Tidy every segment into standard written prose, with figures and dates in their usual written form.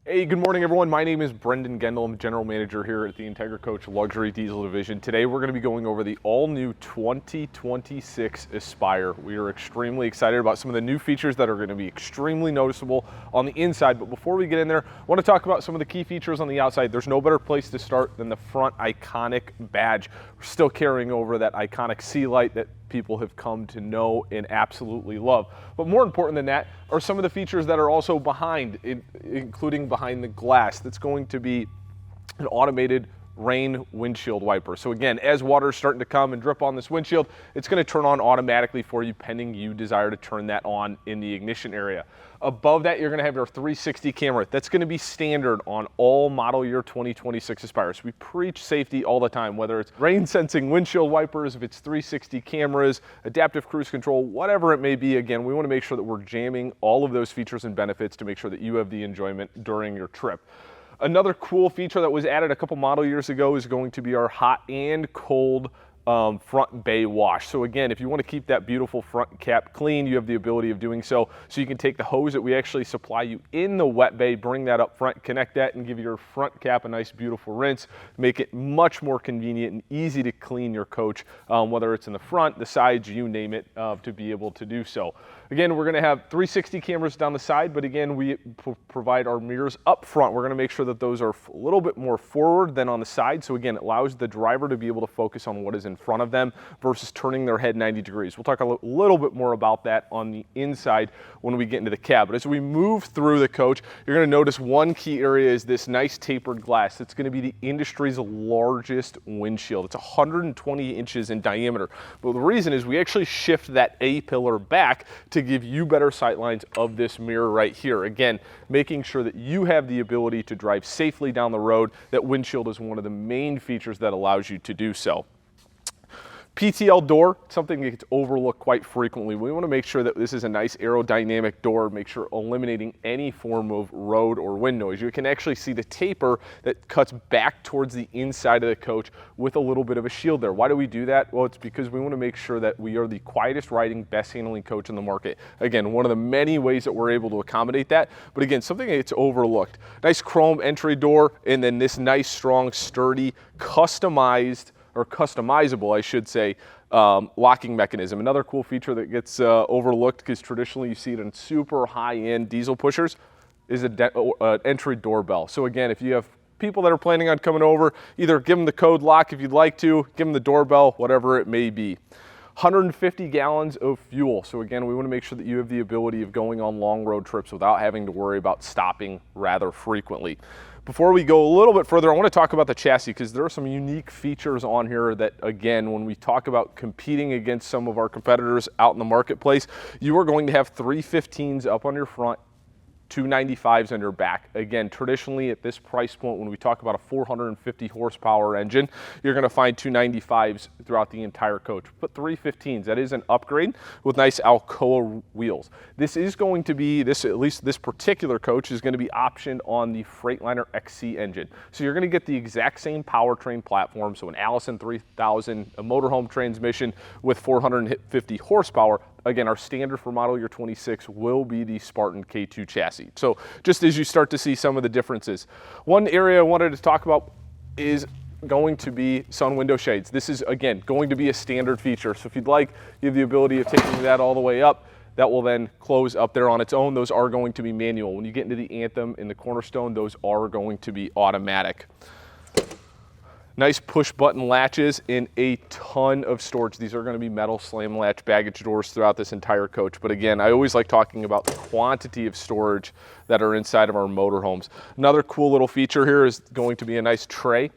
Hey, good morning everyone. My name is Brendon Gendel. I'm the General Manager here at the Entegra Coach Luxury Diesel Division. Today we're going to be going over the all-new 2026 Aspire. We are extremely excited about some of the new features that are going to be extremely noticeable on the inside. But before we get in there, I want to talk about some of the key features on the outside. There's no better place to start than the front iconic badge. We're still carrying over that iconic sea light that people have come to know and absolutely love. But more important than that are some of the features that are also behind, including behind the glass. That's going to be an automated rain windshield wiper. So again, as water is starting to come and drip on this windshield, it's going to turn on automatically for you pending you desire to turn that on in the ignition area. Above that, you're going to have your 360 camera. That's going to be standard on all model year 2026 Aspires. We preach safety all the time, whether it's rain sensing windshield wipers, if it's 360 cameras, adaptive cruise control, whatever it may be. Again, we want to make sure that we're jamming all of those features and benefits to make sure that you have the enjoyment during your trip. Another cool feature that was added a couple model years ago is going to be our hot and cold front bay wash. So again, if you want to keep that beautiful front cap clean, you have the ability of doing so. So you can take the hose that we actually supply you in the wet bay, bring that up front, connect that, and give your front cap a nice beautiful rinse. Make it much more convenient and easy to clean your coach, whether it's in the front, the sides, you name it, to be able to do so. Again, we're going to have 360 cameras down the side, but again, we provide our mirrors up front. We're going to make sure that those are a little bit more forward than on the side. So again, it allows the driver to be able to focus on what is in front of them versus turning their head 90 degrees. We'll talk a little bit more about that on the inside when we get into the cab. But as we move through the coach, you're going to notice one key area is this nice tapered glass. It's going to be the industry's largest windshield. It's 120 inches in diameter. But the reason is we actually shift that A-pillar back to give you better sight lines of this mirror right here. Again, making sure that you have the ability to drive safely down the road. That windshield is one of the main features that allows you to do so. PTL door, something that gets overlooked quite frequently. We want to make sure that this is a nice aerodynamic door, make sure eliminating any form of road or wind noise. You can actually see the taper that cuts back towards the inside of the coach with a little bit of a shield there. Why do we do that? Well, it's because we want to make sure that we are the quietest riding, best handling coach in the market. Again, one of the many ways that we're able to accommodate that, but again, something that gets overlooked. Nice chrome entry door, and then this nice, strong, sturdy, customizable, I should say, locking mechanism. Another cool feature that gets overlooked, because traditionally you see it in super high-end diesel pushers, is an entry doorbell. So again, if you have people that are planning on coming over, either give them the code lock if you'd like to, give them the doorbell, whatever it may be. 150 gallons of fuel. So again, we want to make sure that you have the ability of going on long road trips without having to worry about stopping rather frequently. Before we go a little bit further, I want to talk about the chassis, because there are some unique features on here that, again, when we talk about competing against some of our competitors out in the marketplace, you are going to have 315s up on your front, 295s on your back. Again, traditionally at this price point, when we talk about a 450 horsepower engine, you're going to find 295s throughout the entire coach. But 315s, that is an upgrade with nice Alcoa wheels. This is going to be, at least this particular coach is going to be optioned on the Freightliner XCR engine. So you're going to get the exact same powertrain platform, so an Allison 3000, a motorhome transmission with 450 horsepower. Again, our standard for model year 26 will be the Spartan K2 chassis. So just as you start to see some of the differences. One area I wanted to talk about is going to be sun window shades. This is, again, going to be a standard feature. So if you'd like, you have the ability of taking that all the way up. That will then close up there on its own. Those are going to be manual. When you get into the Anthem and the Cornerstone, those are going to be automatic. Nice push button latches and a ton of storage. These are going to be metal slam latch baggage doors throughout this entire coach. But again, I always like talking about the quantity of storage that are inside of our motorhomes. Another cool little feature here is going to be a nice tray.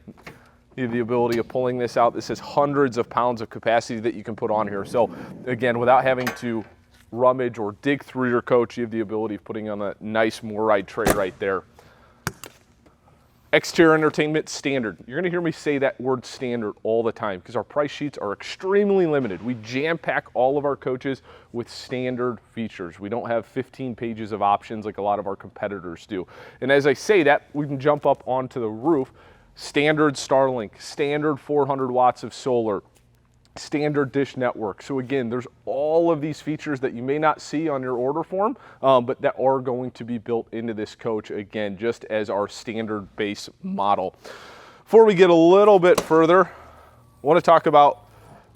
You have the ability of pulling this out. This has hundreds of pounds of capacity that you can put on here. So again, without having to rummage or dig through your coach, you have the ability of putting on a nice MORRIDE tray right there. Exterior entertainment standard. You're going to hear me say that word standard all the time because our price sheets are extremely limited. We jam-pack all of our coaches with standard features. We don't have 15 pages of options like a lot of our competitors do. And as I say that, we can jump up onto the roof. Standard Starlink, standard 400 watts of solar, standard dish network. So again, there's all of these features that you may not see on your order form, but that are going to be built into this coach, again, just as our standard base model. Before we get a little bit further, I want to talk about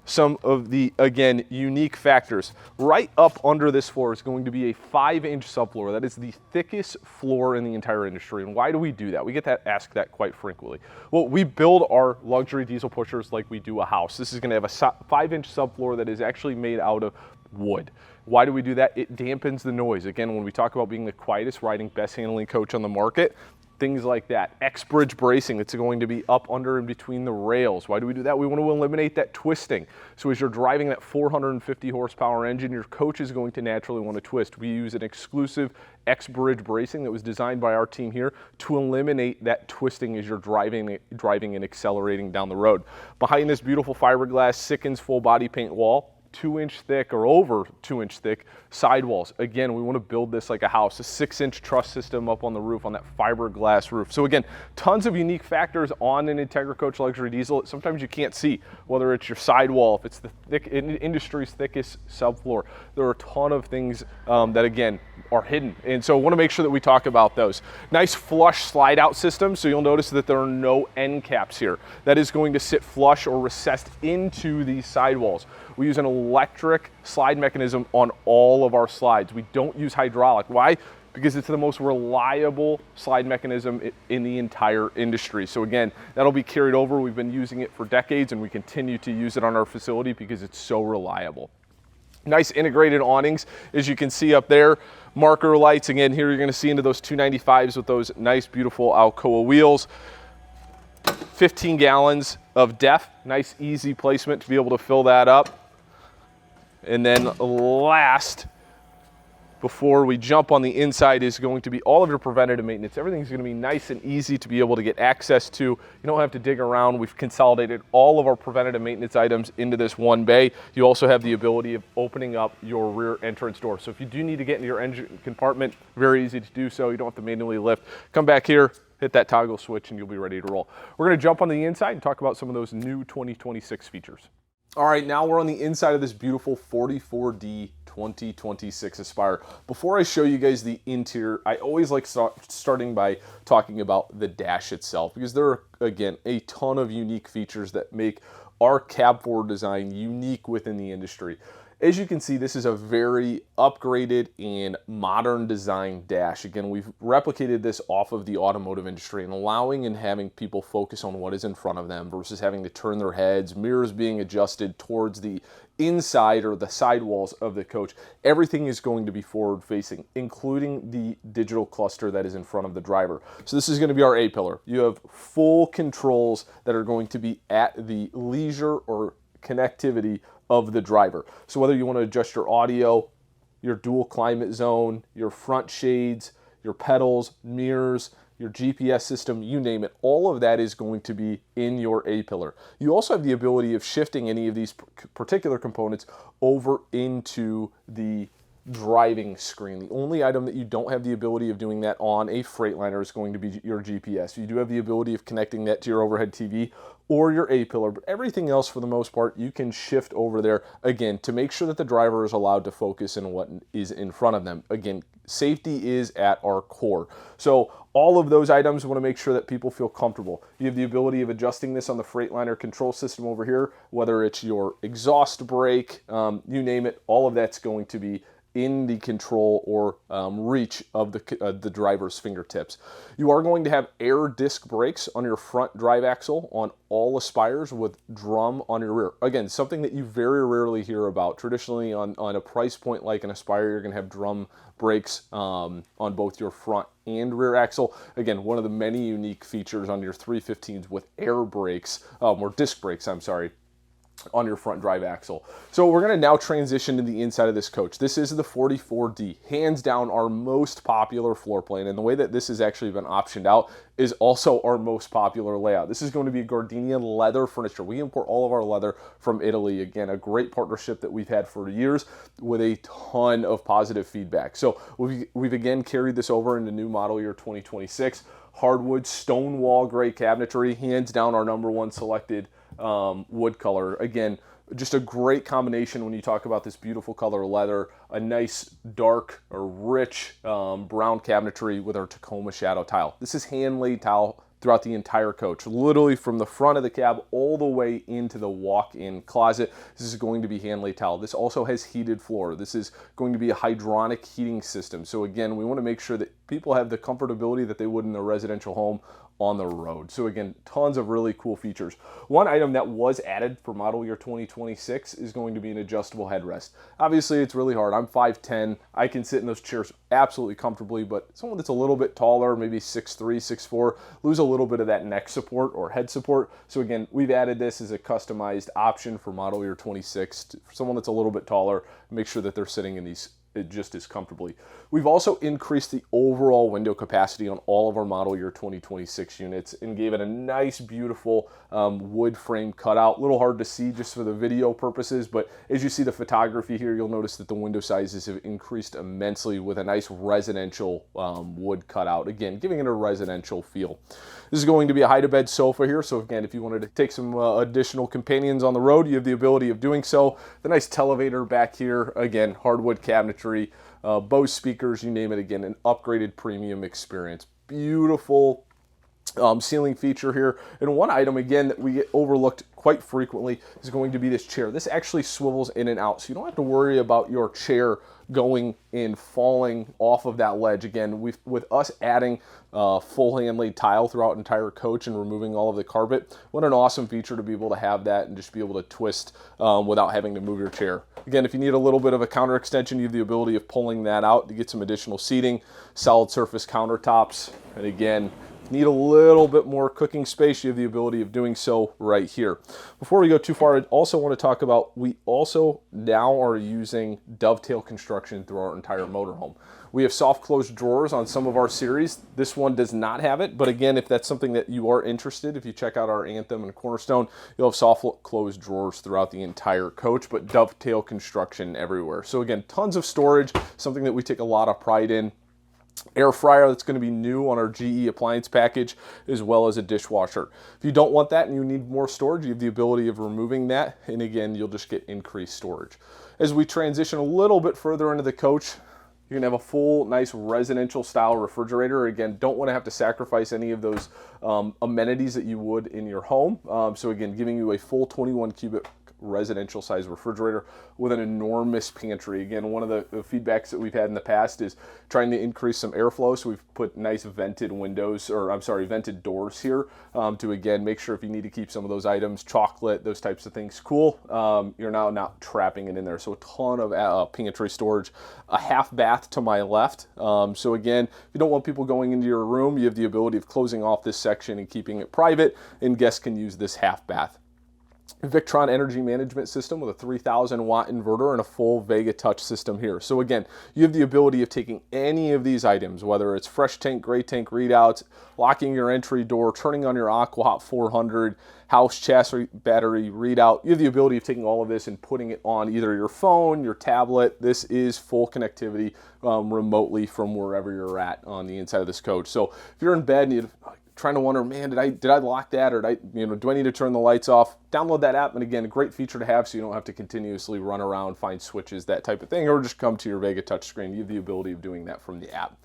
some of the, again, unique factors. Right up under this floor is going to be a 5-inch subfloor. That is the thickest floor in the entire industry. And why do we do that? We get asked that quite frequently. Well, we build our luxury diesel pushers like we do a house. This is going to have a 5-inch subfloor that is actually made out of wood. Why do we do that? It dampens the noise. Again, when we talk about being the quietest riding, best handling coach on the market, things like that. X-bridge bracing that's going to be up under and between the rails. Why do we do that? We want to eliminate that twisting. So as you're driving that 450 horsepower engine, your coach is going to naturally want to twist. We use an exclusive X-bridge bracing that was designed by our team here to eliminate that twisting as you're driving and accelerating down the road. Behind this beautiful fiberglass Sikkens full body paint wall, 2-inch thick or over 2-inch thick sidewalls. Again, we want to build this like a house, a 6-inch truss system up on the roof, on that fiberglass roof. So again, tons of unique factors on an Entegra Coach luxury diesel that sometimes you can't see, whether it's your sidewall, if it's the industry's thickest subfloor. There are a ton of things that, again, are hidden. And so I want to make sure that we talk about those. Nice flush slide out system. So you'll notice that there are no end caps here. That is going to sit flush or recessed into these sidewalls. We use an electric slide mechanism on all of our slides. We don't use hydraulic. Why? Because it's the most reliable slide mechanism in the entire industry. So again, that'll be carried over. We've been using it for decades and we continue to use it on our facility because it's so reliable. Nice integrated awnings, as you can see up there. Marker lights, again, here you're gonna see into those 295s with those nice, beautiful Alcoa wheels. 15 gallons of depth, nice, easy placement to be able to fill that up. And then last, before we jump on the inside, is going to be all of your preventative maintenance. Everything's going to be nice and easy to be able to get access to. You don't have to dig around. We've consolidated all of our preventative maintenance items into this one bay. You also have the ability of opening up your rear entrance door. So if you do need to get into your engine compartment, very easy to do so. You don't have to manually lift. Come back here, hit that toggle switch, and you'll be ready to roll. We're going to jump on the inside and talk about some of those new 2026 features. All right, now we're on the inside of this beautiful 44D 2026 Aspire. Before I show you guys the interior, I always like starting by talking about the dash itself, because there are, again, a ton of unique features that make our cab forward design unique within the industry. As you can see, this is a very upgraded and modern design dash. Again, we've replicated this off of the automotive industry and allowing and having people focus on what is in front of them versus having to turn their heads, mirrors being adjusted towards the inside or the sidewalls of the coach. Everything is going to be forward facing, including the digital cluster that is in front of the driver. So this is going to be our A-pillar. You have full controls that are going to be at the leisure or connectivity of the driver. So whether you want to adjust your audio, your dual climate zone, your front shades, your pedals, mirrors, your GPS system, you name it, all of that is going to be in your A-pillar. You also have the ability of shifting any of these particular components over into the driving screen. The only item that you don't have the ability of doing that on a Freightliner is going to be your GPS. You do have the ability of connecting that to your overhead TV or your A-pillar, but everything else for the most part you can shift over there, again, to make sure that the driver is allowed to focus on what is in front of them. Again, safety is at our core. So all of those items, we want to make sure that people feel comfortable. You have the ability of adjusting this on the Freightliner control system over here, whether it's your exhaust brake, you name it, all of that's going to be in the control or reach of the driver's fingertips. You are going to have air disc brakes on your front drive axle on all Aspires with drum on your rear. Again, something that you very rarely hear about. Traditionally on a price point like an Aspire, you're going to have drum brakes on both your front and rear axle. Again, one of the many unique features on your 315s with air brakes, or disc brakes, I'm sorry, on your front drive axle. So we're going to now transition to the inside of this coach. This is the 44D, hands down our most popular floor plan, and the way that this has actually been optioned out is also our most popular layout. This is going to be Gardenian leather furniture. We import all of our leather from Italy. Again, a great partnership that we've had for years with a ton of positive feedback. So we've again carried this over into new model year 2026. Hardwood Stonewall gray cabinetry, hands down our #1 selected wood color. Again, Just a great combination when you talk about this beautiful color leather, a nice dark or rich brown cabinetry with our Tacoma shadow tile. This is hand-laid tile throughout the entire coach, literally from the front of the cab all the way into the walk-in closet. This is going to be hand-laid tile. This also has heated floor. This is going to be a hydronic heating system. So again, we want to make sure that people have the comfortability that they would in a residential home on the road. So again, tons of really cool features. One item that was added for model year 2026 is going to be an adjustable headrest. Obviously, it's really hard. I'm 5'10". I can sit in those chairs absolutely comfortably, but someone that's a little bit taller, maybe 6'3", 6'4", lose a little bit of that neck support or head support. So again, we've added this as a customized option for model year 26 for someone that's a little bit taller. Make sure that they're sitting in these just as comfortably. We've also increased the overall window capacity on all of our model year 2026 units and gave it a nice, beautiful wood frame cutout. A little hard to see just for the video purposes, but as you see the photography here, you'll notice that the window sizes have increased immensely with a nice residential wood cutout. Again, giving it a residential feel. This is going to be a hide-to-bed sofa here, so again, if you wanted to take some additional companions on the road, you have the ability of doing so. The nice televator back here, again, hardwood cabinetry, Bose speakers, you name it, again, an upgraded premium experience. Beautiful ceiling feature here. And one item, again, that we get overlooked quite frequently is going to be this chair. This actually swivels in and out, so you don't have to worry about your chair going and falling off of that ledge. Again, with us adding full hand-laid tile throughout entire coach and removing all of the carpet, what an awesome feature to be able to have that and just be able to twist without having to move your chair. Again, if you need a little bit of a counter extension, you have the ability of pulling that out to get some additional seating, solid surface countertops, and again, need a little bit more cooking space, you have the ability of doing so right here. Before we go too far, I also want to talk about, we also now are using dovetail construction through our entire motorhome. We have soft closed drawers on some of our series. This one does not have it, but again, if that's something that you are interested, if you check out our Anthem and Cornerstone, you'll have soft closed drawers throughout the entire coach, but dovetail construction everywhere. So again, tons of storage, something that we take a lot of pride in. Air fryer that's going to be new on our GE appliance package, as well as a dishwasher. If you don't want that and you need more storage, you have the ability of removing that, and again, you'll just get increased storage. As we transition a little bit further into the coach, you're going to have a full, nice residential style refrigerator. Again, don't want to have to sacrifice any of those amenities that you would in your home. So again, giving you a full 21 cubic residential size refrigerator with an enormous pantry. Again, one of the feedbacks that we've had in the past is trying to increase some airflow, so we've put nice vented windows, or I'm sorry, vented doors here to again make sure if you need to keep some of those items, chocolate, those types of things cool, you're now not trapping it in there. So a ton of pantry storage. A half bath to my left. So again, if you don't want people going into your room, you have the ability of closing off this section and keeping it private, and guests can use this half bath. Victron energy management system with a 3,000 watt inverter and a full Vega touch system here. So again, you have the ability of taking any of these items, whether it's fresh tank, gray tank readouts, locking your entry door, turning on your AquaHot 400, house chassis battery readout. You have the ability of taking all of this and putting it on either your phone, your tablet. This is full connectivity remotely from wherever you're at on the inside of this coach. So if you're in bed and you're trying to wonder, man, did I lock that, or do I need to turn the lights off? Download that app, and again, a great feature to have so you don't have to continuously run around, find switches, that type of thing, or just come to your Vega touchscreen. You have the ability of doing that from the app.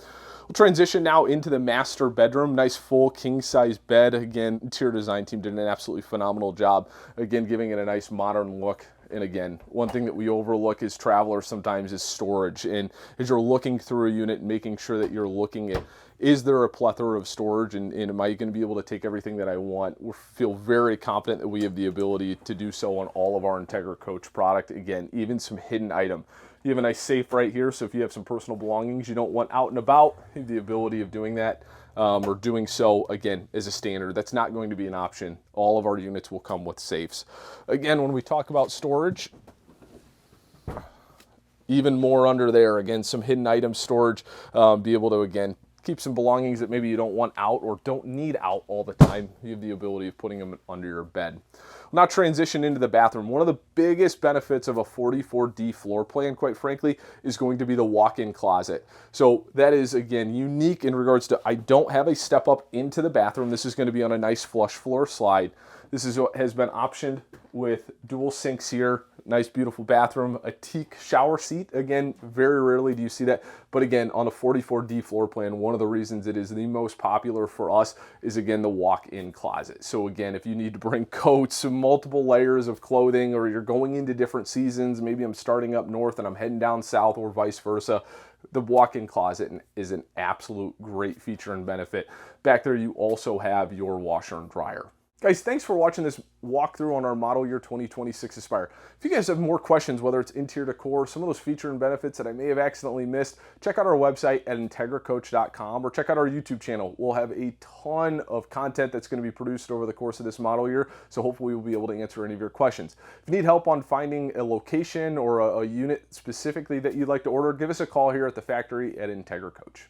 We'll transition now into the master bedroom. Nice full king-size bed. Again, interior design team did an absolutely phenomenal job. Again, giving it a nice modern look. And again, one thing that we overlook as travelers sometimes is storage. And as you're looking through a unit, making sure that you're looking at, is there a plethora of storage, and am I going to be able to take everything that I want? We feel very confident that we have the ability to do so on all of our Entegra Coach product. Again, even some hidden item. You have a nice safe right here, so if you have some personal belongings you don't want out and about, you have the ability of doing that, or doing so, again, as a standard. That's not going to be an option. All of our units will come with safes. Again, when we talk about storage, even more under there. Again, some hidden item storage, be able to, again, keep some belongings that maybe you don't want out or don't need out all the time. You have the ability of putting them under your bed. Now transition into the bathroom. One of the biggest benefits of a 44D floor plan, quite frankly, is going to be the walk-in closet. So that is, again, unique in regards to I don't have a step up into the bathroom. This is going to be on a nice flush floor slide. This is what has been optioned with dual sinks here. Nice, beautiful bathroom, a teak shower seat. Again, very rarely do you see that. But again, on a 44D floor plan, one of the reasons it is the most popular for us is, again, the walk-in closet. So again, if you need to bring coats, multiple layers of clothing, or you're going into different seasons, maybe I'm starting up north and I'm heading down south or vice versa, the walk-in closet is an absolute great feature and benefit. Back there, you also have your washer and dryer. Guys, thanks for watching this walkthrough on our model year 2026 Aspire. If you guys have more questions, whether it's interior decor, some of those feature and benefits that I may have accidentally missed, check out our website at integracoach.com or check out our YouTube channel. We'll have a ton of content that's going to be produced over the course of this model year, so hopefully we'll be able to answer any of your questions. If you need help on finding a location or a unit specifically that you'd like to order, give us a call here at the factory at Entegra Coach.